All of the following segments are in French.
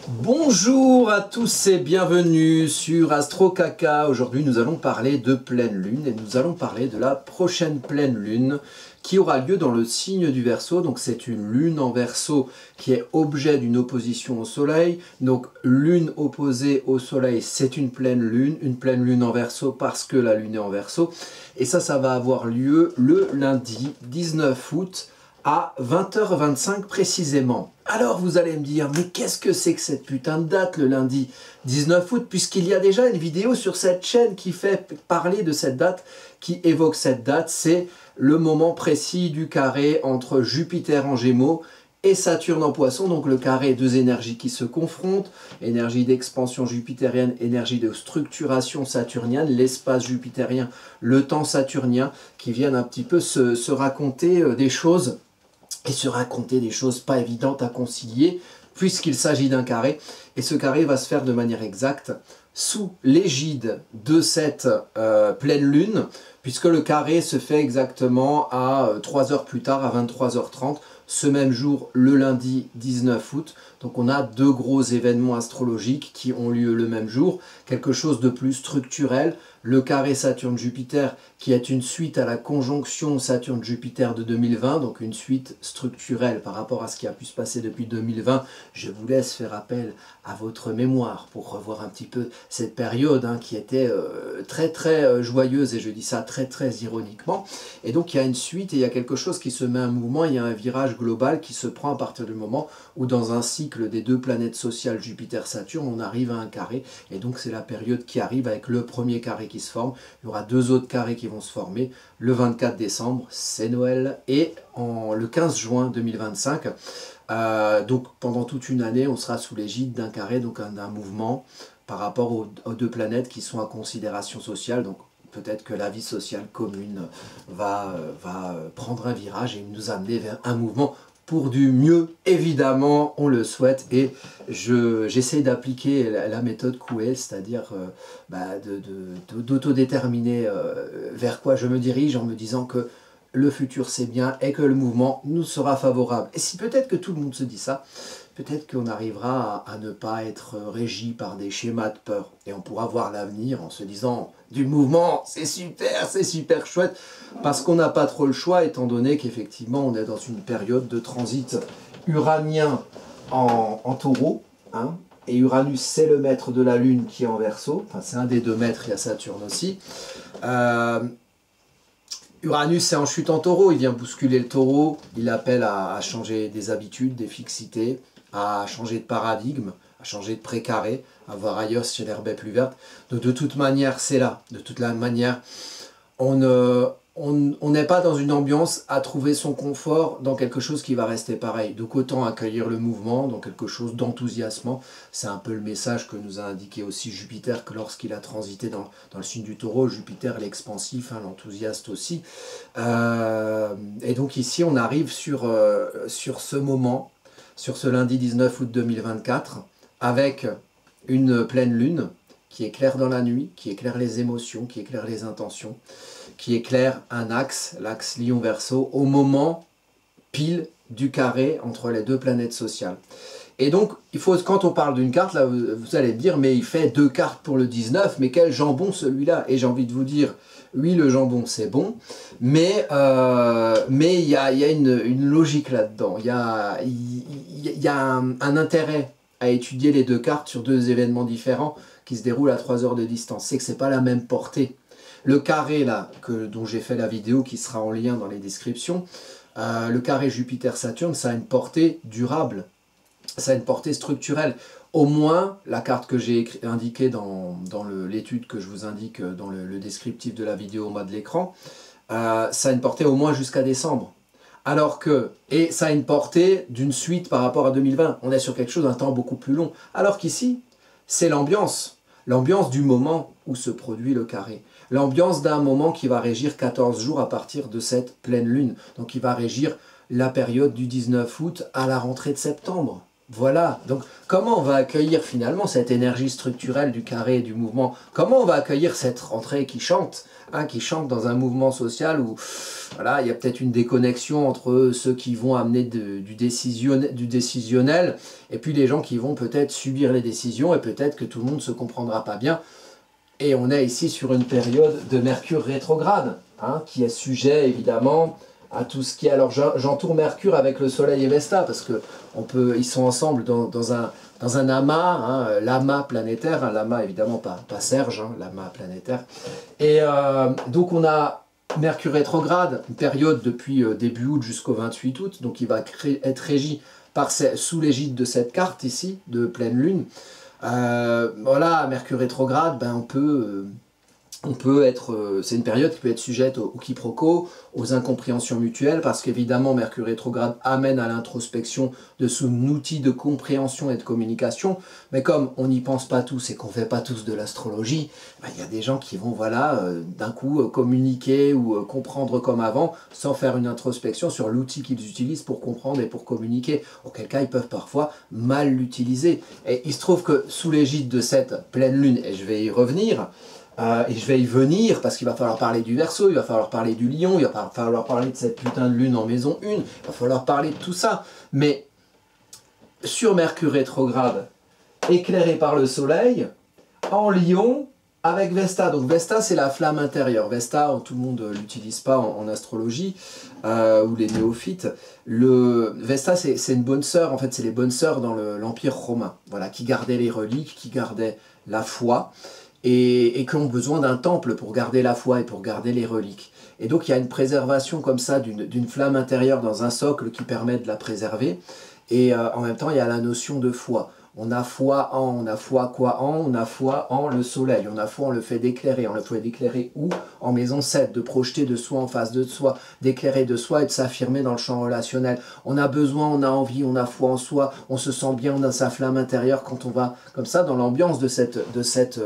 Bonjour à tous et bienvenue sur Astro Kaka. Aujourd'hui nous allons parler de pleine lune et nous allons parler de la prochaine pleine lune qui aura lieu dans le signe du Verseau. Donc c'est une lune en Verseau qui est objet d'une opposition au soleil. Donc lune opposée au soleil, c'est une pleine lune en Verseau parce que la lune est en Verseau. Et ça va avoir lieu le lundi 19 août à 20h25 précisément. Alors vous allez me dire, mais qu'est-ce que c'est que cette putain de date le lundi 19 août, puisqu'il y a déjà une vidéo sur cette chaîne qui fait parler de cette date, qui évoque cette date, c'est le moment précis du carré entre Jupiter en Gémeaux et Saturne en Poisson, donc le carré, deux énergies qui se confrontent, énergie d'expansion jupitérienne, énergie de structuration saturnienne, l'espace jupitérien, le temps saturnien, qui viennent un petit peu se raconter des choses, et se raconter des choses pas évidentes à concilier, puisqu'il s'agit d'un carré, et ce carré va se faire de manière exacte sous l'égide de cette pleine lune, puisque le carré se fait exactement à 3 heures plus tard, à 23h30, ce même jour, le lundi 19 août. Donc on a deux gros événements astrologiques qui ont lieu le même jour, quelque chose de plus structurel, le carré Saturne-Jupiter qui est une suite à la conjonction Saturne-Jupiter de 2020, donc une suite structurelle par rapport à ce qui a pu se passer depuis 2020. Je vous laisse faire appel à votre mémoire pour revoir un petit peu cette période qui était très joyeuse, et je dis ça très ironiquement. Et donc il y a une suite et il y a quelque chose qui se met en mouvement, il y a un virage global qui se prend à partir du moment où dans un cycle des deux planètes sociales Jupiter-Saturne, on arrive à un carré, et donc c'est la période qui arrive avec le premier carré qui se forme. Il y aura deux autres carrés qui vont se former, le 24 décembre, c'est Noël, et le 15 juin 2025. Donc pendant toute une année, on sera sous l'égide d'un carré, donc d'un mouvement par rapport aux deux planètes qui sont à considération sociale. Donc peut-être que la vie sociale commune va prendre un virage et nous amener vers un mouvement pour du mieux, évidemment, on le souhaite, et j'essaie d'appliquer la méthode Coué, c'est-à-dire d'autodéterminer vers quoi je me dirige en me disant que le futur c'est bien et que le mouvement nous sera favorable. Et si peut-être que tout le monde se dit ça, peut-être qu'on arrivera à ne pas être régi par des schémas de peur. Et on pourra voir l'avenir en se disant du mouvement, c'est super chouette, parce qu'on n'a pas trop le choix, étant donné qu'effectivement on est dans une période de transit uranien en taureau. Et Uranus c'est le maître de la Lune qui est en Verseau, enfin c'est un des deux maîtres, il y a Saturne aussi. Uranus c'est en chute en taureau, il vient bousculer le taureau, il appelle à changer des habitudes, des fixités, à changer de paradigme, à changer de précaré, à voir ailleurs si l'herbe est plus verte. Donc de toute manière, c'est là. De toute la manière, on n'est pas dans une ambiance à trouver son confort dans quelque chose qui va rester pareil. Donc autant accueillir le mouvement dans quelque chose d'enthousiasmant. C'est un peu le message que nous a indiqué aussi Jupiter, que lorsqu'il a transité dans le signe du taureau, Jupiter l'expansif, l'enthousiaste aussi. Et donc ici, on arrive sur ce moment, sur ce lundi 19 août 2024, avec une pleine lune qui éclaire dans la nuit, qui éclaire les émotions, qui éclaire les intentions, qui éclaire un axe, l'axe Lion-Verseau, au moment pile du carré entre les deux planètes sociales. Et donc, quand on parle d'une carte, là, vous allez me dire, mais il fait deux cartes pour le 19, mais quel jambon celui-là? Et j'ai envie de vous dire, oui, le jambon, c'est bon, mais il y a une logique là-dedans. Il y a un intérêt à étudier les deux cartes sur deux événements différents qui se déroulent à 3 heures de distance. C'est que ce n'est pas la même portée. Le carré, là, dont j'ai fait la vidéo, qui sera en lien dans les descriptions, le carré Jupiter-Saturne, ça a une portée durable, ça a une portée structurelle. Au moins, la carte que j'ai indiquée dans l'étude que je vous indique dans le descriptif de la vidéo en bas de l'écran, ça a une portée au moins jusqu'à décembre. Et ça a une portée d'une suite par rapport à 2020. On est sur quelque chose d'un temps beaucoup plus long. Alors qu'ici, c'est l'ambiance du moment où se produit le carré. L'ambiance d'un moment qui va régir 14 jours à partir de cette pleine lune. Donc il va régir la période du 19 août à la rentrée de septembre. Voilà, donc comment on va accueillir finalement cette énergie structurelle du carré et du mouvement? Comment on va accueillir cette rentrée qui chante dans un mouvement social où voilà, il y a peut-être une déconnexion entre ceux qui vont amener du décisionnel et puis les gens qui vont peut-être subir les décisions et peut-être que tout le monde ne se comprendra pas bien. Et on est ici sur une période de Mercure rétrograde, qui est sujet évidemment à tout ce qui est... Alors j'entoure Mercure avec le Soleil et Vesta, parce que ils sont ensemble dans un amas, l'amas planétaire, l'amas évidemment pas Serge, l'amas planétaire. Et donc on a Mercure rétrograde, une période depuis début août jusqu'au 28 août, donc il va être régi sous l'égide de cette carte ici, de pleine lune. Voilà, Mercure rétrograde, on peut être, c'est une période qui peut être sujette au quiproquo, aux incompréhensions mutuelles, parce qu'évidemment Mercure rétrograde amène à l'introspection de son outil de compréhension et de communication, mais comme on n'y pense pas tous et qu'on ne fait pas tous de l'astrologie, il y a des gens qui vont voilà, d'un coup communiquer ou comprendre comme avant, sans faire une introspection sur l'outil qu'ils utilisent pour comprendre et pour communiquer, auquel cas ils peuvent parfois mal l'utiliser. Et il se trouve que sous l'égide de cette pleine lune, et je vais y revenir, et je vais y venir parce qu'il va falloir parler du Verseau, il va falloir parler du Lion, il va falloir parler de cette putain de lune en maison 1, il va falloir parler de tout ça. Mais sur Mercure rétrograde, éclairé par le Soleil, en Lion, avec Vesta. Donc Vesta, c'est la flamme intérieure. Vesta, tout le monde ne l'utilise pas en astrologie, ou les néophytes. Vesta, c'est une bonne sœur, en fait, c'est les bonnes sœurs dans l'Empire romain, voilà, qui gardaient les reliques, qui gardaient la foi, et qui ont besoin d'un temple pour garder la foi et pour garder les reliques. Et donc il y a une préservation comme ça d'une flamme intérieure dans un socle qui permet de la préserver. Et en même temps, il y a la notion de foi. On a foi on a foi quoi on a foi en le soleil, on a foi en le fait d'éclairer. On le fait d'éclairer où? En maison 7, de projeter de soi en face de soi, d'éclairer de soi et de s'affirmer dans le champ relationnel. On a besoin, on a envie, on a foi en soi, on se sent bien, on a sa flamme intérieure quand on va comme ça dans l'ambiance de cette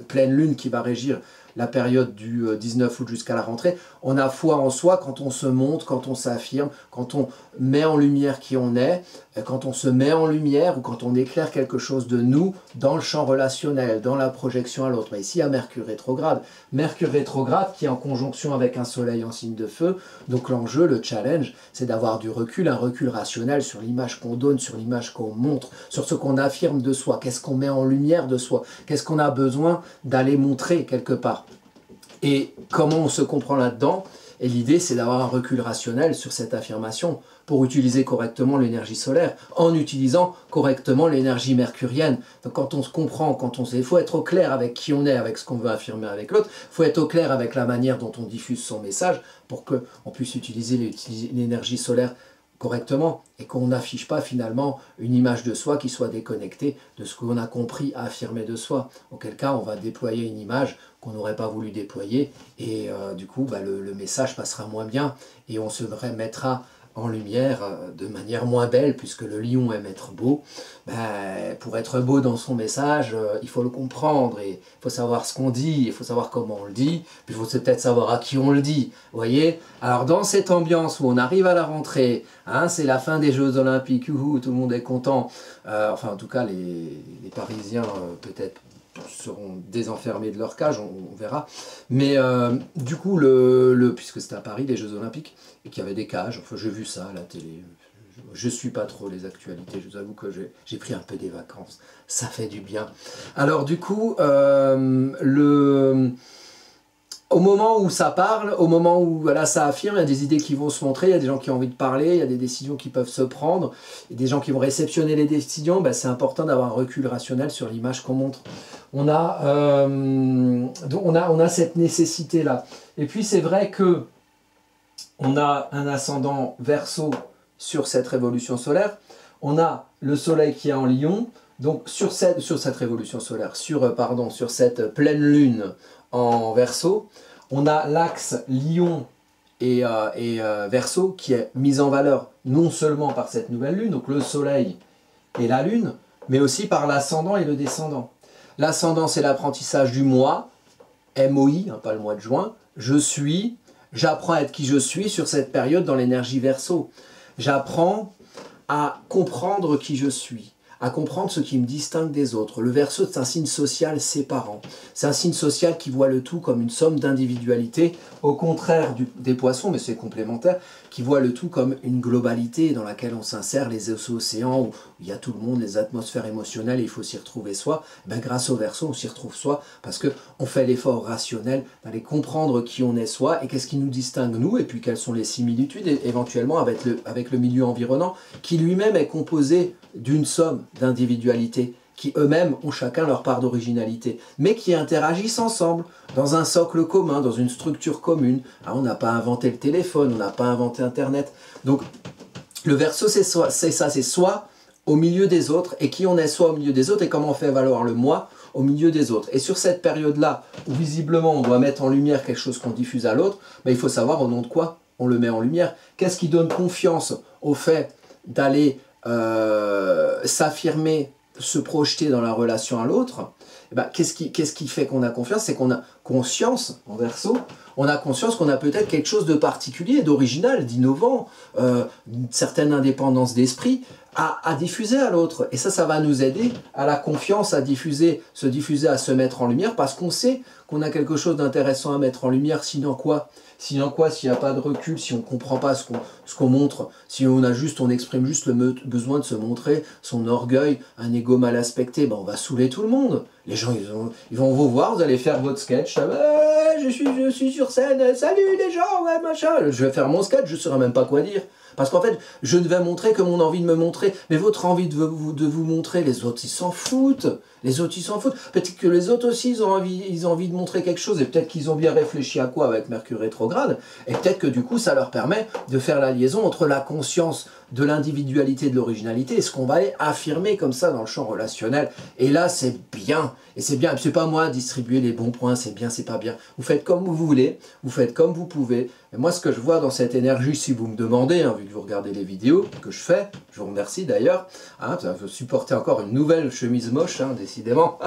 pleine lune qui va régir la période du 19 août jusqu'à la rentrée. On a foi en soi quand on se montre, quand on s'affirme, quand on met en lumière qui on est, quand on se met en lumière ou quand on éclaire quelque chose de nous dans le champ relationnel, dans la projection à l'autre. Mais ici, il y a Mercure rétrograde. Mercure rétrograde qui est en conjonction avec un soleil en signe de feu. Donc l'enjeu, le challenge, c'est d'avoir du recul, un recul rationnel sur l'image qu'on donne, sur l'image qu'on montre, sur ce qu'on affirme de soi, qu'est-ce qu'on met en lumière de soi, qu'est-ce qu'on a besoin d'aller montrer quelque part. Et comment on se comprend là-dedans? Et l'idée, c'est d'avoir un recul rationnel sur cette affirmation pour utiliser correctement l'énergie solaire, en utilisant correctement l'énergie mercurienne. Donc quand on se comprend, il faut être au clair avec qui on est, avec ce qu'on veut affirmer avec l'autre, il faut être au clair avec la manière dont on diffuse son message pour qu'on puisse utiliser l'énergie solaire correctement et qu'on n'affiche pas finalement une image de soi qui soit déconnectée de ce qu'on a compris à affirmer de soi. Auquel cas, on va déployer une image qu'on n'aurait pas voulu déployer et du coup, le message passera moins bien et on se remettra en lumière de manière moins belle, puisque le lion aime être beau. Pour être beau dans son message, il faut le comprendre, et il faut savoir ce qu'on dit, il faut savoir comment on le dit, puis il faut peut-être savoir à qui on le dit, vous voyez. Alors dans cette ambiance où on arrive à la rentrée, c'est la fin des Jeux Olympiques, tout le monde est content, enfin en tout cas les Parisiens peut-être seront désenfermés de leur cage, on verra. Mais du coup, puisque c'était à Paris, les Jeux Olympiques, et qu'il y avait des cages, enfin j'ai vu ça à la télé. Je ne suis pas trop les actualités, je vous avoue que j'ai pris un peu des vacances, ça fait du bien. Alors du coup, au moment où ça parle, au moment où voilà, ça affirme, il y a des idées qui vont se montrer, il y a des gens qui ont envie de parler, il y a des décisions qui peuvent se prendre, et des gens qui vont réceptionner les décisions. C'est important d'avoir un recul rationnel sur l'image qu'on montre. On a cette nécessité-là. Et puis c'est vrai que on a un ascendant Verseau sur cette révolution solaire, on a le soleil qui est en Lion, donc sur cette révolution solaire, sur cette pleine lune en Verseau, on a l'axe Lion et Verseau qui est mis en valeur non seulement par cette nouvelle lune, donc le soleil et la lune, mais aussi par l'ascendant et le descendant. L'ascendant, c'est l'apprentissage du moi, MOI, pas le mois de juin, j'apprends à être qui je suis sur cette période dans l'énergie Verseau. J'apprends à comprendre qui je suis, à comprendre ce qui me distingue des autres. Le Verseau, c'est un signe social séparant. C'est un signe social qui voit le tout comme une somme d'individualité, au contraire des poissons, mais c'est complémentaire, qui voit le tout comme une globalité dans laquelle on s'insère, les océans, où il y a tout le monde, les atmosphères émotionnelles, et il faut s'y retrouver soi. Ben, grâce au Verseau, on s'y retrouve soi, parce qu'on fait l'effort rationnel d'aller comprendre qui on est soi, et qu'est-ce qui nous distingue nous, et puis quelles sont les similitudes, éventuellement avec le milieu environnant, qui lui-même est composé d'une somme d'individualités, qui eux-mêmes ont chacun leur part d'originalité, mais qui interagissent ensemble, dans un socle commun, dans une structure commune. Ah, on n'a pas inventé le téléphone, on n'a pas inventé Internet. Donc, le Verseau, c'est ça, c'est soi au milieu des autres, et qui on est soi au milieu des autres, et comment on fait valoir le moi au milieu des autres. Et sur cette période-là, où visiblement on doit mettre en lumière quelque chose qu'on diffuse à l'autre, ben, il faut savoir au nom de quoi on le met en lumière. Qu'est-ce qui donne confiance au fait d'aller s'affirmer, se projeter dans la relation à l'autre? Eh ben, qu'est-ce qui fait qu'on a confiance? C'est qu'on a conscience, en Verseau, on a conscience qu'on a peut-être quelque chose de particulier, d'original, d'innovant, une certaine indépendance d'esprit à diffuser à l'autre. Et ça va nous aider à la confiance, à se diffuser, à se mettre en lumière, parce qu'on sait qu'on a quelque chose d'intéressant à mettre en lumière. Sinon quoi? Sinon quoi, s'il n'y a pas de recul, si on ne comprend pas ce qu'on montre, si on exprime juste le besoin de se montrer, son orgueil, un ego mal aspecté, ben on va saouler tout le monde. Les gens, ils vont vous voir, vous allez faire votre sketch, je suis sur scène, salut les gens, ouais, machin. Je vais faire mon sketch, je ne saurais même pas quoi dire. Parce qu'en fait, je ne vais montrer que mon envie de me montrer. Mais votre envie de vous montrer, les autres, ils s'en foutent. Les autres, ils s'en foutent. Peut-être que les autres aussi, ils ont envie de montrer quelque chose. Et peut-être qu'ils ont bien réfléchi à quoi avec Mercure rétrograde. Et peut-être que du coup, ça leur permet de faire la liaison entre la conscience de l'individualité, de l'originalité, et ce qu'on va aller affirmer comme ça dans le champ relationnel. Et là, c'est bien. Et c'est bien. C'est pas moi distribuer les bons points, c'est bien, c'est pas bien. Vous faites comme vous voulez, vous faites comme vous pouvez. Et moi, ce que je vois dans cette énergie, si vous me demandez, hein, vu que vous regardez les vidéos que je fais, je vous remercie d'ailleurs, hein, vous supportez encore une nouvelle chemise moche, hein, décidément.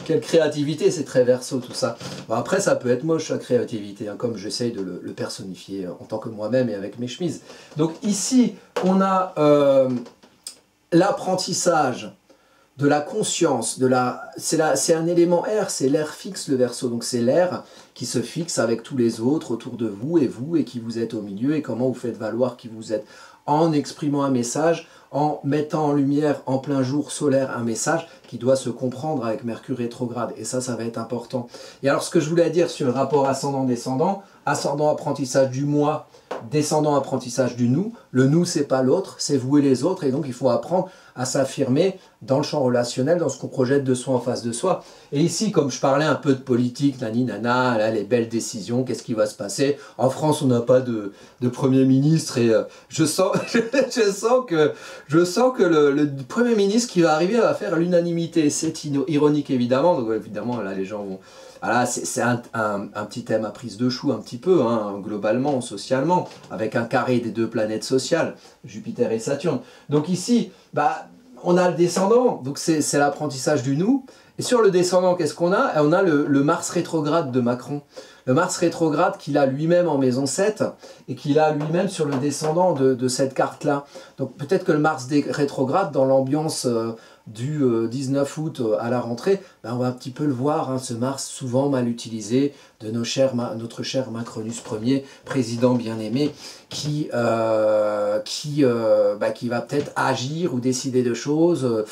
Quelle créativité, c'est très Verseau tout ça. Bon, après, ça peut être moche, la créativité, hein, comme j'essaye de le personnifier en tant que moi-même et avec mes chemises. Donc ici, on a l'apprentissage de la conscience, c'est un élément air, c'est l'air fixe le Verseau, donc c'est l'air qui se fixe avec tous les autres autour de vous, et qui vous êtes au milieu, et comment vous faites valoir qui vous êtes, en exprimant un message, en mettant en lumière en plein jour solaire un message qui doit se comprendre avec Mercure rétrograde, et ça va être important. Et alors ce que je voulais dire sur le rapport ascendant-descendant, ascendant apprentissage du moi, descendant apprentissage du nous, le nous c'est pas l'autre, c'est vous et les autres, et donc il faut apprendre à s'affirmer dans le champ relationnel, dans ce qu'on projette de soi en face de soi. Et ici, comme je parlais un peu de politique, nani nana, là, les belles décisions, qu'est-ce qui va se passer? En France, on n'a pas de Premier ministre, et je sens que le Premier ministre qui va arriver va faire l'unanimité. C'est ironique évidemment, donc évidemment là les gens vont... Voilà, c'est un petit thème à prise de chou un petit peu, hein, globalement, socialement, avec un carré des deux planètes sociales, Jupiter et Saturne. Donc ici, bah, on a le descendant, donc c'est l'apprentissage du nous. Et sur le descendant, qu'est-ce qu'on a? On a le Mars rétrograde de Macron. Le Mars rétrograde qu'il a lui-même en maison 7 et qu'il a lui-même sur le descendant de cette carte-là. Donc peut-être que le Mars rétrograde, dans l'ambiance du 19 août à la rentrée, ben on va un petit peu le voir, hein, ce Mars souvent mal utilisé de notre cher Macronus Ier, président bien-aimé, qui va peut-être agir ou décider de choses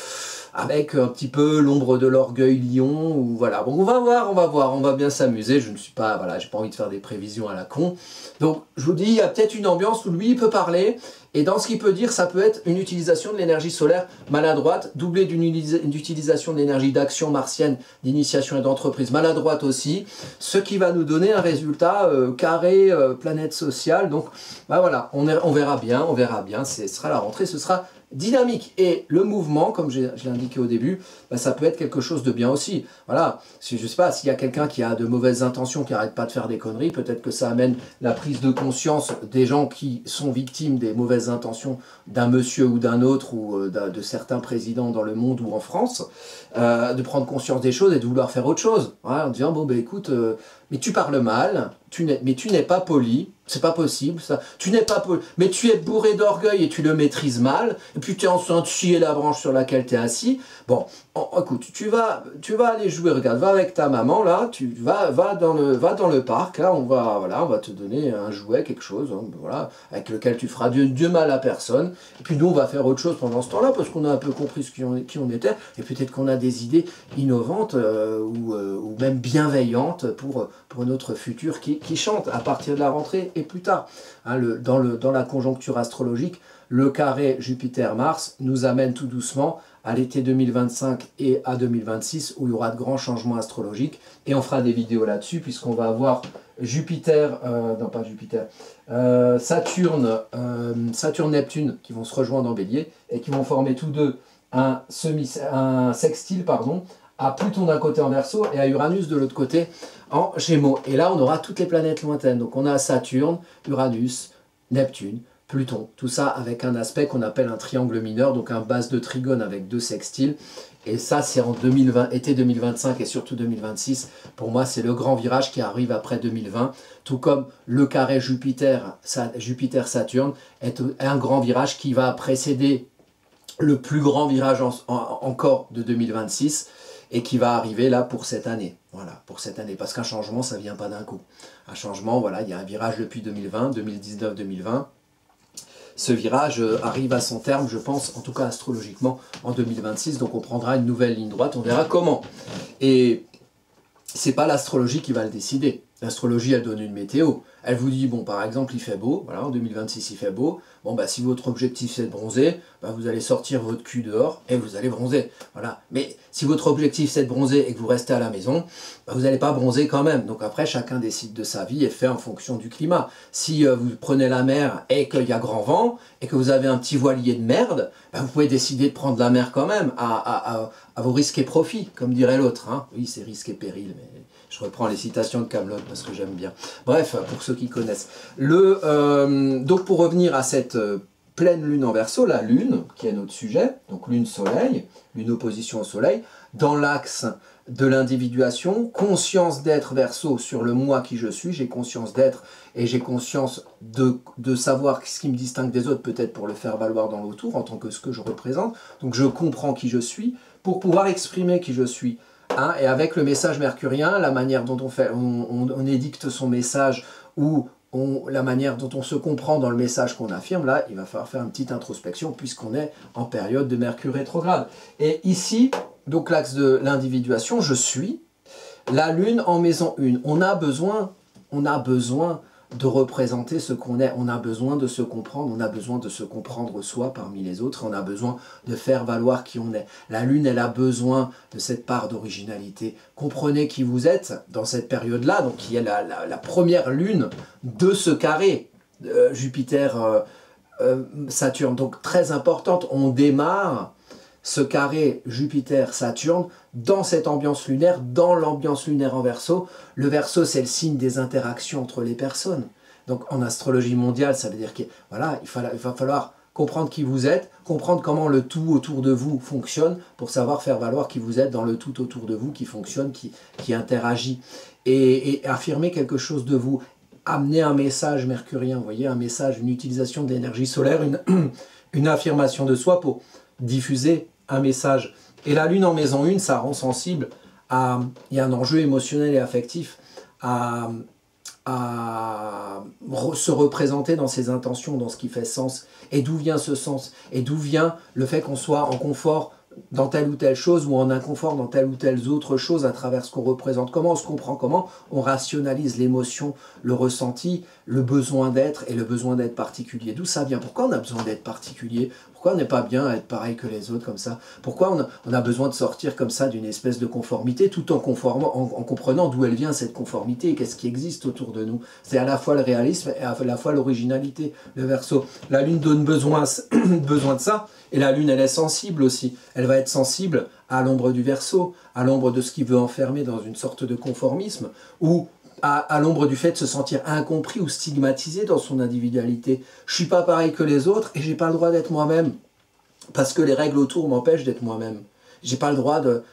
avec un petit peu l'ombre de l'orgueil lion, ou voilà. Bon, on va voir, on va bien s'amuser. Je ne suis pas, voilà, j'ai pas envie de faire des prévisions à la con. Donc, je vous dis, il y a peut-être une ambiance où lui, il peut parler, et dans ce qu'il peut dire, ça peut être une utilisation de l'énergie solaire maladroite, doublée d'une utilisation de l'énergie d'action martienne, d'initiation et d'entreprise maladroite aussi, ce qui va nous donner un résultat carré, planète sociale. Donc, bah voilà, on verra bien, ce sera la rentrée, ce sera dynamique. Et le mouvement, comme je l'ai indiqué au début, bah, ça peut être quelque chose de bien aussi. Voilà, je ne sais pas, s'il y a quelqu'un qui a de mauvaises intentions, qui n'arrête pas de faire des conneries, peut-être que ça amène la prise de conscience des gens qui sont victimes des mauvaises intentions d'un monsieur ou d'un autre, ou de certains présidents dans le monde ou en France, de prendre conscience des choses et de vouloir faire autre chose. Voilà, en disant, bon, ben écoute, mais tu parles mal, mais tu n'es pas poli, C'est pas possible, ça. Tu n'es pas... Mais tu es bourré d'orgueil et tu le maîtrises mal. Et puis tu es en train de scier la branche sur laquelle tu es assis. Bon, écoute, tu vas aller jouer. Regarde, va avec ta maman, là. Va dans le parc. Là, on va te donner un jouet, quelque chose, hein, voilà, avec lequel tu feras du mal à personne. Et puis nous, on va faire autre chose pendant ce temps-là, parce qu'on a un peu compris qui on était. Et peut-être qu'on a des idées innovantes ou même bienveillantes pour notre futur qui chante à partir de la rentrée et plus tard. Hein, dans la conjoncture astrologique, le carré Jupiter-Mars nous amène tout doucement à l'été 2025 et à 2026 où il y aura de grands changements astrologiques et on fera des vidéos là-dessus puisqu'on va avoir Saturne-Neptune qui vont se rejoindre en Bélier et qui vont former tous deux un sextile à Pluton d'un côté en Verseau et à Uranus de l'autre côté en Gémeaux. Et là, on aura toutes les planètes lointaines. Donc on a Saturne, Uranus, Neptune, Pluton. Tout ça avec un aspect qu'on appelle un triangle mineur, donc un base de trigone avec 2 sextiles. Et ça, c'est en été 2025 et surtout 2026. Pour moi, c'est le grand virage qui arrive après 2020. Tout comme le carré Jupiter-Saturne est un grand virage qui va précéder le plus grand virage encore de 2026 et qui va arriver là pour cette année. Voilà, pour cette année. Parce qu'un changement, ça ne vient pas d'un coup. Un changement, voilà, il y a un virage depuis 2020, 2019-2020. Ce virage arrive à son terme, je pense, en tout cas astrologiquement, en 2026. Donc on prendra une nouvelle ligne droite, on verra comment. Et c'est pas l'astrologie qui va le décider. L'astrologie, elle donne une météo. Elle vous dit, bon, par exemple, il fait beau. Voilà, en 2026, il fait beau. Bon, bah, si votre objectif, c'est de bronzer, bah, vous allez sortir votre cul dehors et vous allez bronzer. Voilà. Mais si votre objectif, c'est de bronzer et que vous restez à la maison, bah, vous n'allez pas bronzer quand même. Donc après, chacun décide de sa vie et fait en fonction du climat. Si vous prenez la mer et qu'il y a grand vent et que vous avez un petit voilier de merde, bah, vous pouvez décider de prendre la mer quand même à vos risques et profits, comme dirait l'autre. Hein. Oui, c'est risque et péril, mais... Je reprends les citations de Kaamelott parce que j'aime bien. Bref, pour ceux qui connaissent. Donc pour revenir à cette pleine lune en Verseau, la lune, qui est notre sujet, donc lune-soleil, lune opposition au soleil, dans l'axe de l'individuation, conscience d'être Verseau sur le moi qui je suis, j'ai conscience d'être et j'ai conscience de savoir ce qui me distingue des autres, peut-être pour le faire valoir dans l'autour en tant que ce que je représente. Donc je comprends qui je suis pour pouvoir exprimer qui je suis. Hein, et avec le message mercurien, la manière dont on édicte son message ou la manière dont on se comprend dans le message qu'on affirme, là, il va falloir faire une petite introspection puisqu'on est en période de Mercure rétrograde. Et ici, donc l'axe de l'individuation, je suis, la Lune en maison 1. On a besoin de représenter ce qu'on est, on a besoin de se comprendre, on a besoin de se comprendre soi parmi les autres, on a besoin de faire valoir qui on est. La Lune, elle a besoin de cette part d'originalité. Comprenez qui vous êtes dans cette période-là, donc qui est la première Lune de ce carré Jupiter-Saturne, donc très importante. On démarre ce carré Jupiter-Saturne dans cette ambiance lunaire, dans l'ambiance lunaire en Verseau. Le Verseau, c'est le signe des interactions entre les personnes. Donc en astrologie mondiale, ça veut dire qu'il va falloir comprendre qui vous êtes, comprendre comment le tout autour de vous fonctionne, pour savoir faire valoir qui vous êtes dans le tout autour de vous qui fonctionne, qui interagit, et affirmer quelque chose de vous, amener un message mercurien, vous voyez, un message, une utilisation de l'énergie solaire, une affirmation de soi pour diffuser un message. Et la Lune en maison 1, ça rend sensible à... Il y a un enjeu émotionnel et affectif à se représenter dans ses intentions, dans ce qui fait sens. Et d'où vient ce sens? Et d'où vient le fait qu'on soit en confort dans telle ou telle chose ou en inconfort dans telle ou telle autre chose à travers ce qu'on représente? Comment on se comprend? Comment on rationalise l'émotion, le ressenti, le besoin d'être et le besoin d'être particulier? D'où ça vient? Pourquoi on a besoin d'être particulier? Pourquoi on n'est pas bien à être pareil que les autres comme ça? Pourquoi on a besoin de sortir comme ça d'une espèce de conformité tout en comprenant d'où elle vient cette conformité et qu'est-ce qui existe autour de nous? C'est à la fois le réalisme et à la fois l'originalité, le Verseau. La Lune donne besoin de ça, et la Lune elle est sensible aussi. Elle va être sensible à l'ombre du Verseau, à l'ombre de ce qui veut enfermer dans une sorte de conformisme, ou à l'ombre du fait de se sentir incompris ou stigmatisé dans son individualité. Je suis pas pareil que les autres et j'ai pas le droit d'être moi-même parce que les règles autour m'empêchent d'être moi-même. J'ai pas le droit de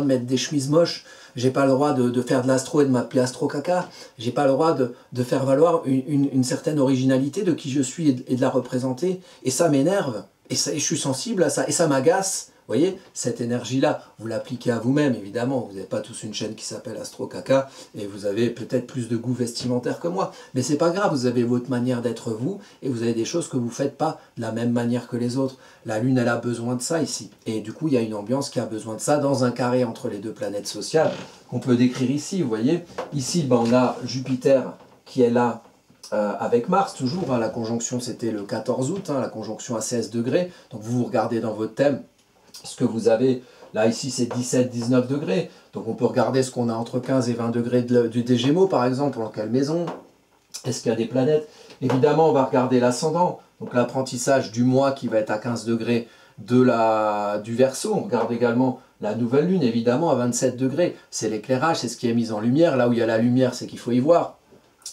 mettre des chemises moches. J'ai pas le droit de faire de l'astro et de m'appeler Astro Caca. J'ai pas le droit de faire valoir une certaine originalité de qui je suis et de la représenter. Et ça m'énerve. Et je suis sensible à ça. Et ça m'agace. Vous voyez, cette énergie-là, vous l'appliquez à vous-même, évidemment. Vous n'avez pas tous une chaîne qui s'appelle Astro Caca et vous avez peut-être plus de goût vestimentaire que moi. Mais c'est pas grave, vous avez votre manière d'être vous et vous avez des choses que vous ne faites pas de la même manière que les autres. La Lune, elle a besoin de ça ici. Et du coup, il y a une ambiance qui a besoin de ça dans un carré entre les deux planètes sociales qu'on peut décrire ici. Vous voyez, ici, ben, on a Jupiter qui est là avec Mars, toujours. Hein, la conjonction, c'était le 14 août, hein, la conjonction à 16 degrés. Donc vous regardez dans votre thème ce que vous avez, là ici c'est 17-19 degrés, donc on peut regarder ce qu'on a entre 15 et 20 degrés des Gémeaux par exemple, dans quelle maison, est-ce qu'il y a des planètes. Évidemment on va regarder l'ascendant, donc l'apprentissage du mois qui va être à 15 degrés du Verseau. On regarde également la nouvelle lune évidemment à 27 degrés, c'est l'éclairage, c'est ce qui est mis en lumière, là où il y a la lumière c'est qu'il faut y voir.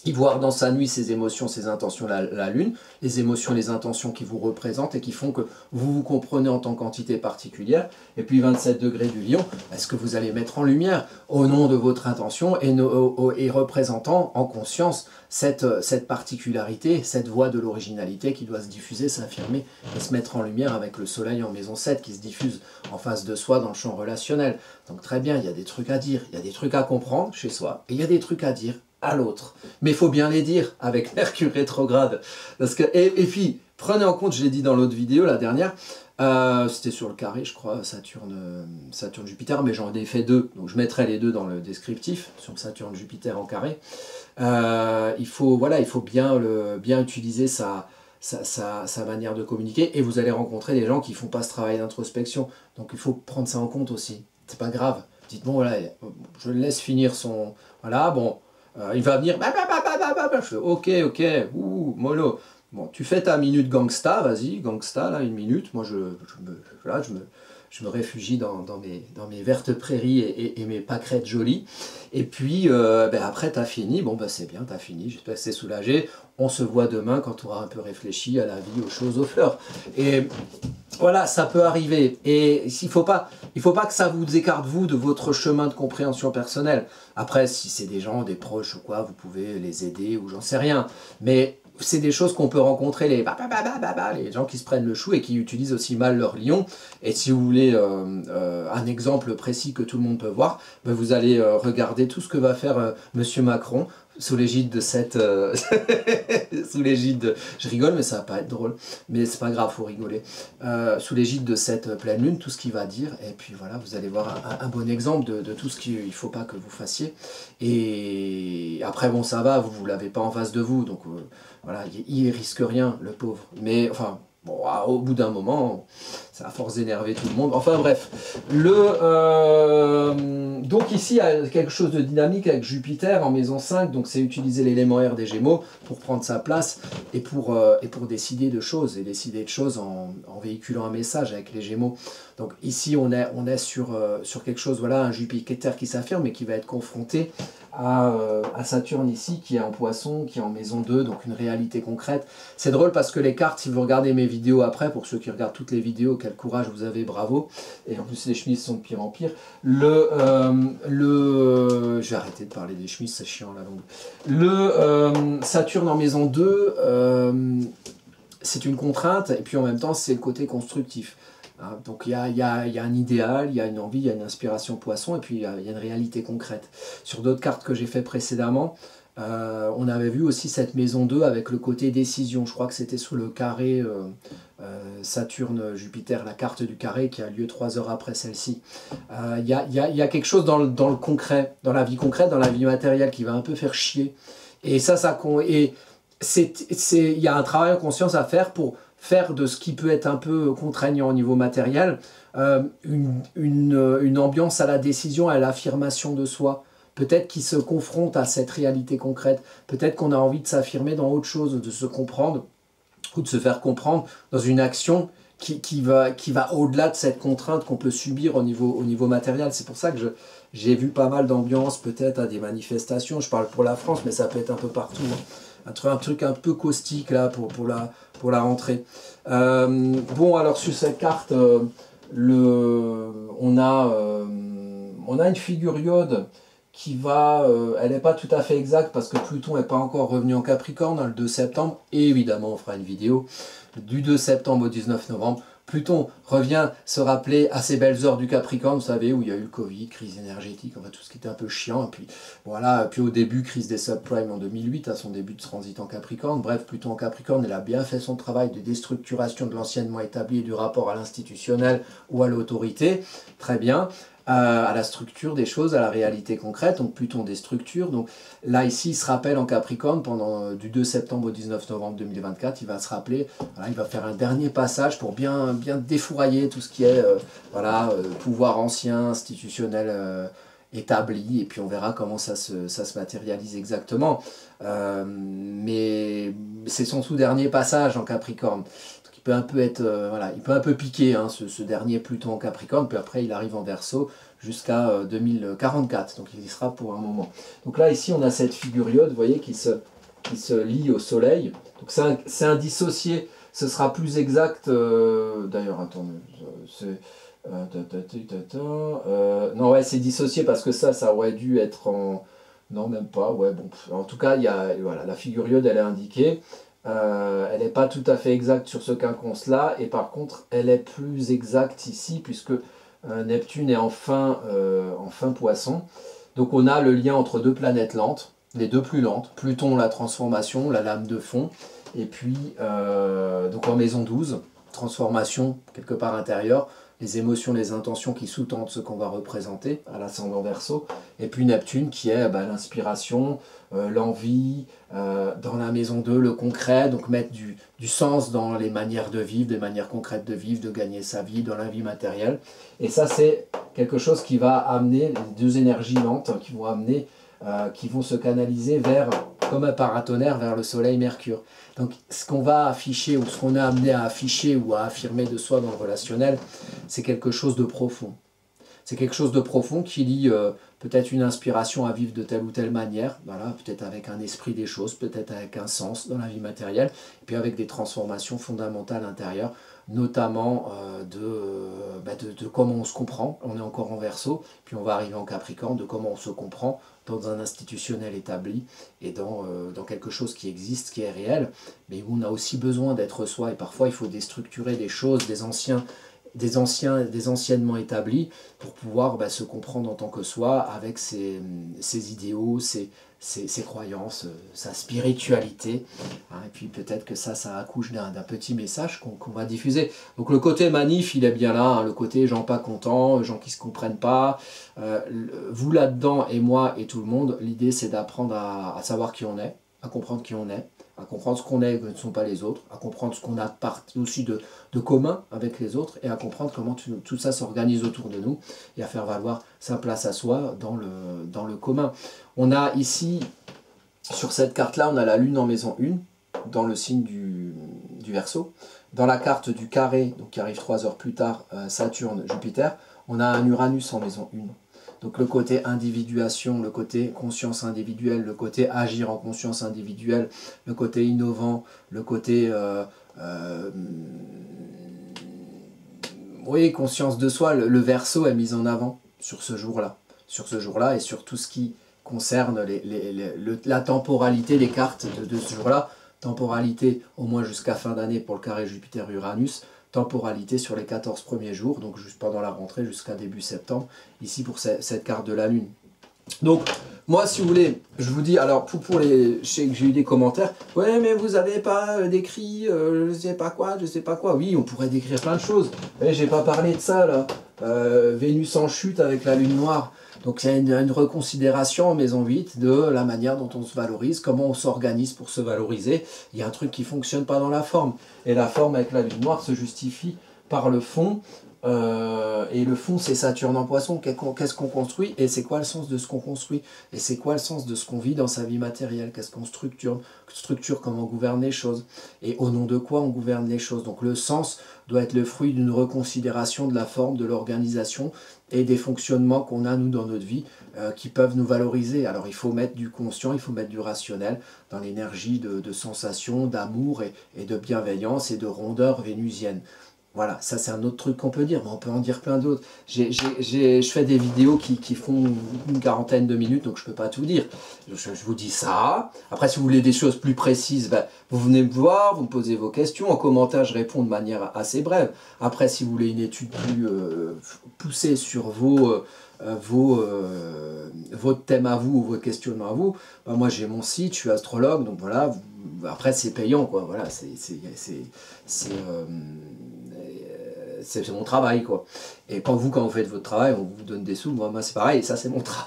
Y voir dans sa nuit ses émotions, ses intentions, la lune, les émotions, les intentions qui vous représentent et qui font que vous vous comprenez en tant qu'entité particulière. Et puis 27 degrés du lion, est-ce que vous allez mettre en lumière au nom de votre intention et représentant en conscience cette particularité, cette voie de l'originalité qui doit se diffuser, s'affirmer et se mettre en lumière avec le soleil en maison 7 qui se diffuse en face de soi dans le champ relationnel. Donc très bien, il y a des trucs à dire, il y a des trucs à comprendre chez soi et il y a des trucs à dire à l'autre. Mais il faut bien les dire avec Mercure rétrograde. Parce que, et puis, prenez en compte, je l'ai dit dans l'autre vidéo, la dernière, c'était sur le carré, je crois, Saturne-Jupiter, mais j'en ai fait deux, donc je mettrai les deux dans le descriptif, sur Saturne-Jupiter en carré. Il faut bien utiliser sa manière de communiquer, et vous allez rencontrer des gens qui ne font pas ce travail d'introspection. Donc il faut prendre ça en compte aussi. C'est pas grave. Dites, bon, voilà, je le laisse finir son... Voilà, bon... il va venir, je fais ok, mollo. Bon, tu fais ta minute gangsta, vas-y, gangsta, là, une minute. Moi, je me réfugie dans mes vertes prairies et mes pâquerettes jolies. Et puis, après, tu as fini. Bon, c'est bien, tu as fini. J'espère que c'est soulagé. On se voit demain quand tu auras un peu réfléchi à la vie, aux choses, aux fleurs. Et voilà, ça peut arriver. Et il faut pas que ça vous écarte, vous, de votre chemin de compréhension personnelle. Après, si c'est des gens, des proches ou quoi, vous pouvez les aider ou j'en sais rien. Mais c'est des choses qu'on peut rencontrer, les gens qui se prennent le chou et qui utilisent aussi mal leur lion. Et si vous voulez un exemple précis que tout le monde peut voir, vous allez regarder tout ce que va faire Monsieur Macron sous l'égide de cette... sous l'égide de... Je rigole, mais ça va pas être drôle. Mais c'est pas grave, faut rigoler. Sous l'égide de cette pleine lune, tout ce qu'il va dire. Et puis voilà, vous allez voir un bon exemple de tout ce qu'il ne faut pas que vous fassiez. Et après, bon, ça va, vous ne l'avez pas en face de vous. Donc voilà, il risque rien, le pauvre. Mais enfin... Bon, au bout d'un moment, ça a force d'énerver tout le monde. Enfin bref, donc ici, il y a quelque chose de dynamique avec Jupiter en maison 5, donc c'est utiliser l'élément air des Gémeaux pour prendre sa place et pour décider de choses, en véhiculant un message avec les Gémeaux. Donc ici, on est sur quelque chose, voilà, un Jupiter qui s'affirme mais qui va être confronté à Saturne ici, qui est en Poisson, qui est en maison 2, donc une réalité concrète. C'est drôle parce que les cartes, si vous regardez mes vidéos après, pour ceux qui regardent toutes les vidéos, quel courage vous avez, bravo. Et en plus, les chemises sont de pire en pire. Je vais arrêter de parler des chemises, c'est chiant la longue. Saturne en maison 2, c'est une contrainte, et puis en même temps, c'est le côté constructif. Hein, donc il y a un idéal, il y a une envie, il y a une inspiration poisson, et puis il y a une réalité concrète. Sur d'autres cartes que j'ai fait précédemment, on avait vu aussi cette maison 2 avec le côté décision. Je crois que c'était sous le carré Saturne-Jupiter, la carte du carré qui a lieu 3 heures après celle-ci. Il y a quelque chose dans le concret, dans la vie concrète, dans la vie matérielle qui va un peu faire chier. Et il y a un travail en conscience à faire pour faire de ce qui peut être un peu contraignant au niveau matériel, une ambiance à la décision, à l'affirmation de soi. Peut-être qu'il se confronte à cette réalité concrète. Peut-être qu'on a envie de s'affirmer dans autre chose, de se comprendre, ou de se faire comprendre dans une action qui va au-delà de cette contrainte qu'on peut subir au niveau matériel. C'est pour ça que j'ai vu pas mal d'ambiance, peut-être à des manifestations. Je parle pour la France, mais ça peut être un peu partout. Un truc un peu caustique là pour la rentrée. Bon, alors sur cette carte, on on a une figure iode qui va, elle n'est pas tout à fait exacte parce que Pluton n'est pas encore revenu en Capricorne, hein, le 2 septembre, et évidemment on fera une vidéo du 2 septembre au 19 novembre. Pluton revient se rappeler à ces belles heures du Capricorne, vous savez, où il y a eu le Covid, crise énergétique, enfin tout ce qui était un peu chiant, et puis voilà, puis au début, crise des subprimes en 2008, à son début de transit en Capricorne. Bref, Pluton en Capricorne, il a bien fait son travail de déstructuration de l'anciennement établi et du rapport à l'institutionnel ou à l'autorité, très bien. À la structure des choses, à la réalité concrète, donc Pluton des structures. Donc là, ici, il se rappelle en Capricorne, pendant du 2 septembre au 19 novembre 2024, il va se rappeler, voilà, il va faire un dernier passage pour bien défourailler tout ce qui est voilà, pouvoir ancien, institutionnel établi, et puis on verra comment ça se matérialise exactement. Mais c'est son tout-dernier passage en Capricorne. Peut un peu être, voilà, il peut un peu piquer hein, ce dernier Pluton en Capricorne, puis après il arrive en Verseau jusqu'à 2044, donc il y sera pour un moment. Donc là ici on a cette figure iode, vous voyez, qui se lie au Soleil, donc c'est un dissocié, ce sera plus exact, d'ailleurs attendez, c'est... non ouais c'est dissocié parce que ça aurait dû être en... Non même pas, ouais bon, en tout cas il y a, voilà, la figure iode elle est indiquée. Elle n'est pas tout à fait exacte sur ce quinconce-là, et par contre, elle est plus exacte ici, puisque Neptune est en fin poisson. Donc on a le lien entre deux planètes lentes, les deux plus lentes, Pluton, la transformation, la lame de fond, et puis donc en maison 12, transformation quelque part intérieure, les émotions, les intentions qui sous-tendent ce qu'on va représenter à l'ascendant Verseau, et puis Neptune qui est l'inspiration, l'envie, dans la maison 2, le concret, donc mettre du sens dans les manières de vivre, des manières concrètes de vivre, de gagner sa vie, dans la vie matérielle. Et ça, c'est quelque chose qui va amener les deux énergies lentes, qui vont amener, qui vont se canaliser vers, comme un paratonnerre, vers le Soleil-Mercure. Donc ce qu'on va afficher, ou ce qu'on est amené à afficher ou à affirmer de soi dans le relationnel, c'est quelque chose de profond. C'est quelque chose de profond qui lie peut-être une inspiration à vivre de telle ou telle manière, voilà, peut-être avec un esprit des choses, peut-être avec un sens dans la vie matérielle, et puis avec des transformations fondamentales intérieures, notamment de comment on se comprend. On est encore en Verseau, puis on va arriver en Capricorne, de comment on se comprend dans un institutionnel établi et dans quelque chose qui existe, qui est réel, mais où on a aussi besoin d'être soi, et parfois il faut déstructurer des choses, des anciennement établis pour pouvoir se comprendre en tant que soi avec ses idéaux, ses croyances, sa spiritualité. Hein, et puis peut-être que ça accouche d'un petit message qu'on va diffuser. Donc le côté manif, il est bien là, hein, le côté gens pas contents, gens qui ne se comprennent pas. Vous là-dedans et moi et tout le monde, l'idée c'est d'apprendre à savoir qui on est, à comprendre qui on est, à comprendre ce qu'on est et que ne sont pas les autres, à comprendre ce qu'on a aussi de commun avec les autres, et à comprendre comment tout ça s'organise autour de nous, et à faire valoir sa place à soi dans le commun. On a ici, sur cette carte-là, on a la Lune en maison 1, dans le signe du Verseau. Dans la carte du carré, donc qui arrive 3 heures plus tard, Saturne, Jupiter, on a un Uranus en maison 1. Donc le côté individuation, le côté conscience individuelle, le côté agir en conscience individuelle, le côté innovant, le côté oui, conscience de soi, le Verseau est mis en avant sur ce jour-là. Sur ce jour-là et sur tout ce qui concerne la temporalité des cartes de ce jour-là. Temporalité au moins jusqu'à fin d'année pour le carré Jupiter-Uranus. Temporalité sur les 14 premiers jours, donc juste pendant la rentrée jusqu'à début septembre, ici pour cette carte de la Lune. Donc, moi, si vous voulez, je vous dis, alors pour les... Je sais que j'ai eu des commentaires, ouais, mais vous n'avez pas décrit, je sais pas quoi. Oui, on pourrait décrire plein de choses. Mais j'ai pas parlé de ça, là. Vénus en chute avec la Lune noire. Donc, il y a une reconsidération en maison 8 de la manière dont on se valorise, comment on s'organise pour se valoriser. Il y a un truc qui ne fonctionne pas dans la forme. Et la forme avec la Lune noire se justifie par le fond. Et le fond, c'est Saturne en Poisson. Qu'est-ce qu'on construit et c'est quoi le sens de ce qu'on construit et c'est quoi le sens de ce qu'on vit dans sa vie matérielle, qu'est-ce qu'on structure, comment on gouverne les choses et au nom de quoi on gouverne les choses. Donc le sens doit être le fruit d'une reconsidération de la forme, de l'organisation et des fonctionnements qu'on a nous dans notre vie qui peuvent nous valoriser. Alors il faut mettre du conscient, il faut mettre du rationnel dans l'énergie de sensation, d'amour et de bienveillance et de rondeur vénusienne. Voilà, ça c'est un autre truc qu'on peut dire, mais on peut en dire plein d'autres. Je fais des vidéos qui font une quarantaine de minutes, donc je ne peux pas tout dire. Je vous dis ça. Après, si vous voulez des choses plus précises, ben, vous venez me voir, vous me posez vos questions. En commentaire, je réponds de manière assez brève. Après, si vous voulez une étude plus poussée sur votre thème à vous ou votre questionnement à vous, ben moi j'ai mon site, je suis astrologue, donc voilà. Après, c'est payant, quoi. Voilà, c'est mon travail, quoi. Et quand vous faites votre travail, on vous donne des sous, moi c'est pareil, et ça c'est mon travail.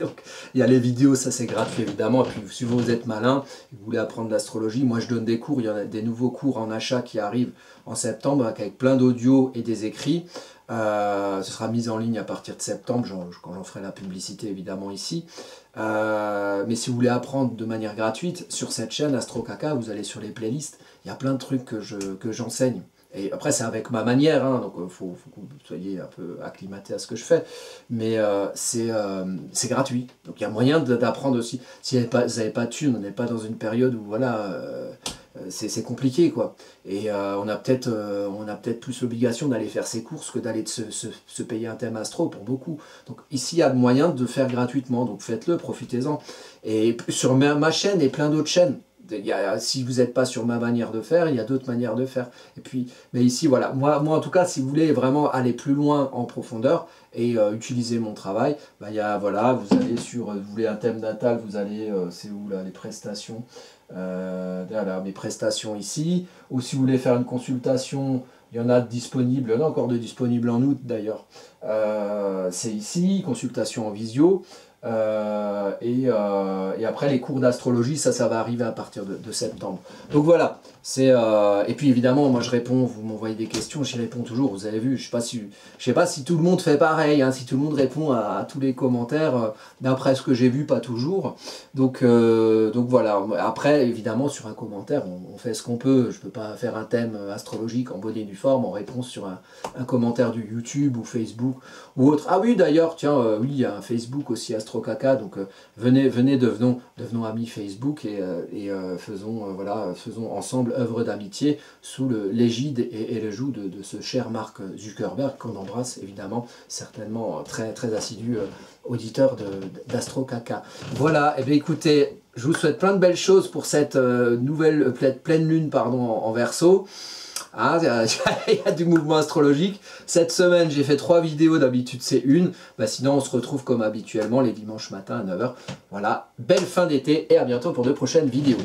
Donc il y a les vidéos, ça c'est gratuit évidemment, et puis si vous êtes malin, vous voulez apprendre l'astrologie, moi je donne des cours, il y en a des nouveaux cours en achat qui arrivent en septembre, avec plein d'audio et des écrits. Ce sera mis en ligne à partir de septembre, quand j'en ferai la publicité évidemment ici. Mais si vous voulez apprendre de manière gratuite, sur cette chaîne AstroCaca, vous allez sur les playlists, il y a plein de trucs que j'enseigne. Et après, c'est avec ma manière, hein, donc il faut que vous soyez un peu acclimaté à ce que je fais. Mais c'est gratuit. Donc il y a moyen d'apprendre aussi. Si vous n'avez pas de thunes, on n'est pas dans une période où voilà, c'est compliqué, quoi. Et on a peut-être plus l'obligation d'aller faire ses courses que d'aller se payer un thème astro pour beaucoup. Donc ici, il y a moyen de faire gratuitement. Donc faites-le, profitez-en. Et sur ma chaîne et plein d'autres chaînes. Si vous n'êtes pas sur ma manière de faire, il y a d'autres manières de faire. Et puis, mais ici, voilà, moi en tout cas, si vous voulez vraiment aller plus loin en profondeur et utiliser mon travail, bah, voilà, vous allez sur, vous voulez un thème natal, vous allez, c'est où là, les prestations, voilà, mes prestations ici. Ou si vous voulez faire une consultation, il y en a disponibles, il y en a encore de disponibles en août d'ailleurs. C'est ici, consultation en visio. Et après les cours d'astrologie, ça va arriver à partir de septembre. Donc voilà, et puis évidemment, moi je réponds, vous m'envoyez des questions, j'y réponds toujours, vous avez vu, je sais pas si tout le monde fait pareil, hein, si tout le monde répond à tous les commentaires, d'après ce que j'ai vu, pas toujours. Donc voilà, après évidemment sur un commentaire, on fait ce qu'on peut, je peux pas faire un thème astrologique en bonne et due forme en réponse sur un commentaire du YouTube ou Facebook ou autre. Ah oui d'ailleurs, tiens, oui, il y a un Facebook aussi AstroCaca, donc venez, devenons amis Facebook et faisons ensemble œuvre d'amitié sous l'égide et le joug de ce cher Mark Zuckerberg qu'on embrasse évidemment, certainement très, très assidu auditeur d'AstroCaca. Voilà, et bien écoutez, je vous souhaite plein de belles choses pour cette nouvelle pleine lune en Verseau. Hein, il y a du mouvement astrologique. Cette semaine, j'ai fait 3 vidéos, d'habitude c'est une. Bah, sinon, on se retrouve comme habituellement les dimanches matin à 9 h. Voilà, belle fin d'été et à bientôt pour de prochaines vidéos.